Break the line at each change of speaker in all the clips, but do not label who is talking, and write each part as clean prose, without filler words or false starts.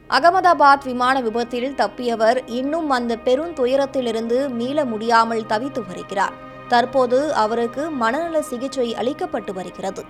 அகமதாபாத் விமான விபத்தில் தப்பியவர் இன்னும் அந்த பெருந்துயரத்திலிருந்து மீள முடியாமல் தவித்து வருகிறார். தற்போது அவருக்கு மனநல சிகிச்சை அளிக்கப்பட்டு வருகிறது.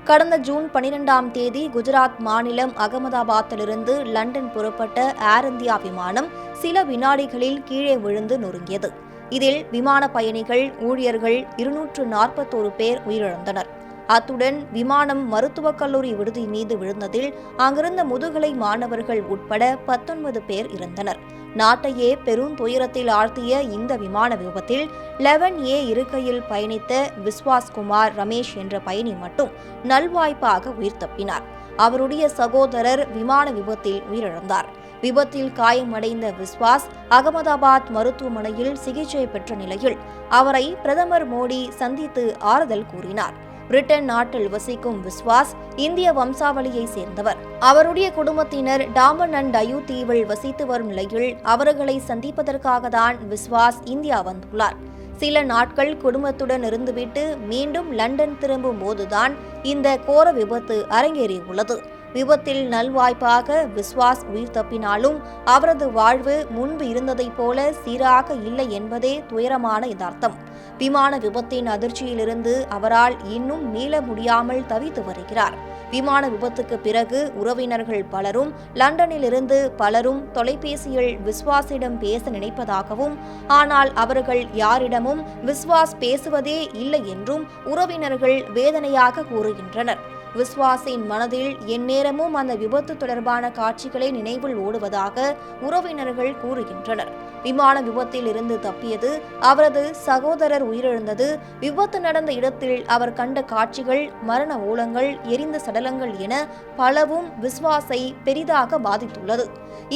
கடந்த ஜூன் 12ஆம் தேதி குஜராத் மாநிலம் அகமதாபாத்திலிருந்து லண்டன் புறப்பட்ட ஏர் இந்தியா விமானம் சில வினாடிகளில் கீழே விழுந்து நொறுங்கியது. இதில் விமான பயணிகள், ஊழியர்கள் 241 பேர் உயிரிழந்தனர். அத்துடன் விமானம் மருத்துவக் கல்லூரி விடுதி மீது விழுந்ததில் அங்கிருந்த முதுகலை மாணவர்கள் உட்பட 19 பேர் இறந்தனர். நாட்டையே பெரும் துயரத்தில் ஆழ்த்திய இந்த விமான விபத்தில் 11A இருக்கையில் பயணித்த விஸ்வாஸ் குமார் ரமேஷ் என்ற பயணி மட்டும் நல்வாய்ப்பாக உயிர் தப்பினார். அவருடைய சகோதரர் விமான விபத்தில் உயிரிழந்தார். விபத்தில் காயமடைந்த விஸ்வாஸ் அகமதாபாத் மருத்துவமனையில் சிகிச்சை பெற்ற நிலையில் அவரை பிரதமர் மோடி சந்தித்து ஆறுதல் கூறினார். பிரிட்டன் நாட்டில் வசிக்கும் விஸ்வாஸ் இந்திய வம்சாவளியை சேர்ந்தவர். அவருடைய குடும்பத்தினர் டாமன் அண்ட் டயூ தீவில் வசித்து வரும் நிலையில் அவர்களை சந்திப்பதற்காக தான் விஸ்வாஸ் இந்தியா வந்துள்ளார். சில நாட்கள் குடும்பத்துடன் இருந்துவிட்டு மீண்டும் லண்டன் திரும்பும் போதுதான் இந்த கோர விபத்து அரங்கேறியுள்ளது. விபத்தில் நல்வாய்ப்பாக விஸ்வாஸ் உயிர் தப்பினாலும் அவரது வாழ்வு முன்பு இருந்ததைப் போல சீராக இல்லை என்பதே துயரமான யதார்த்தம். விமான விபத்தின் அதிர்ச்சியிலிருந்து அவரால் இன்னும் மீள முடியாமல் தவித்து வருகிறார். விமான விபத்துக்கு பிறகு உறவினர்கள் பலரும், லண்டனிலிருந்து பலரும் தொலைபேசியில் விஸ்வாஸிடம் பேச நினைப்பதாகவும், ஆனால் அவர்கள் யாரிடமும் விஸ்வாஸ் பேசுவதே இல்லை என்றும் உறவினர்கள் வேதனையாக கூறுகின்றனர். விஸ்வாஸின் மனதில் எந்நேரமும் அந்த விபத்து தொடர்பான காட்சிகளே நினைவில் ஓடுவதாக உறவினர்கள் கூறுகின்றனர். விமான விபத்தில் இருந்து தப்பியது, அவரது சகோதரர் உயிரிழந்தது, விபத்து நடந்த இடத்தில் அவர் கண்ட காட்சிகள், மரண ஓலங்கள், எரிந்த சடலங்கள் என பலவும் விஸ்வாஸை பெரிதாக பாதித்துள்ளது.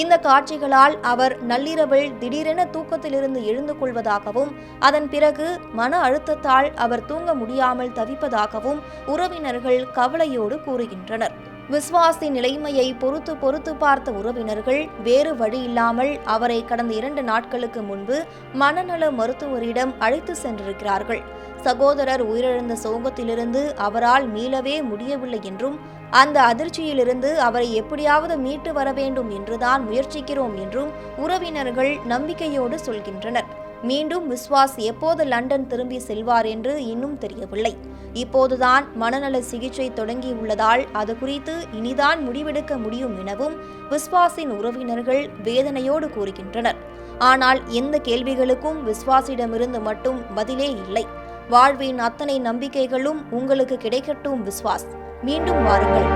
இந்த காட்சிகளால் அவர் நள்ளிரவில் திடீரென தூக்கத்திலிருந்து எழுந்து கொள்வதாகவும், அதன் பிறகு மன அழுத்தத்தால் அவர் தூங்க முடியாமல் தவிப்பதாகவும் உறவினர்கள் கவலையோடு கூறுகின்றனர். விஸ்வாஸின் நிலைமையை பொறுத்து பார்த்த உறவினர்கள் வேறு வழியில்லாமல் அவரை கடந்த 2 நாட்களுக்கு முன்பு மனநல மருத்துவரிடம் அழைத்து சென்றிருக்கிறார்கள். சகோதரர் உயிரிழந்த சோகத்திலிருந்து அவரால் மீளவே முடியவில்லை என்றும், அந்த அதிர்ச்சியிலிருந்து அவரை எப்படியாவது மீட்டு வர வேண்டும் என்றுதான் முயற்சிக்கிறோம் என்றும் உறவினர்கள் நம்பிக்கையோடு சொல்கின்றனர். மீண்டும் விஸ்வாஸ் எப்போது லண்டன் திரும்பி செல்வார் என்று இன்னும் தெரியவில்லை. இப்போதுதான் மனநல சிகிச்சை தொடங்கியுள்ளதால் அது குறித்து இனிதான் முடிவெடுக்க முடியும் எனவும் விஸ்வாஸின் உறவினர்கள் வேதனையோடு கூறுகின்றனர். ஆனால் எந்த கேள்விகளுக்கும் விஸ்வாஸிடமிருந்து மட்டும் பதிலே இல்லை. வாழ்வின் அத்தனை நம்பிக்கைகளும் உங்களுக்கு கிடைக்கட்டும் விஸ்வாஸ். மீண்டும் வாருங்கள்.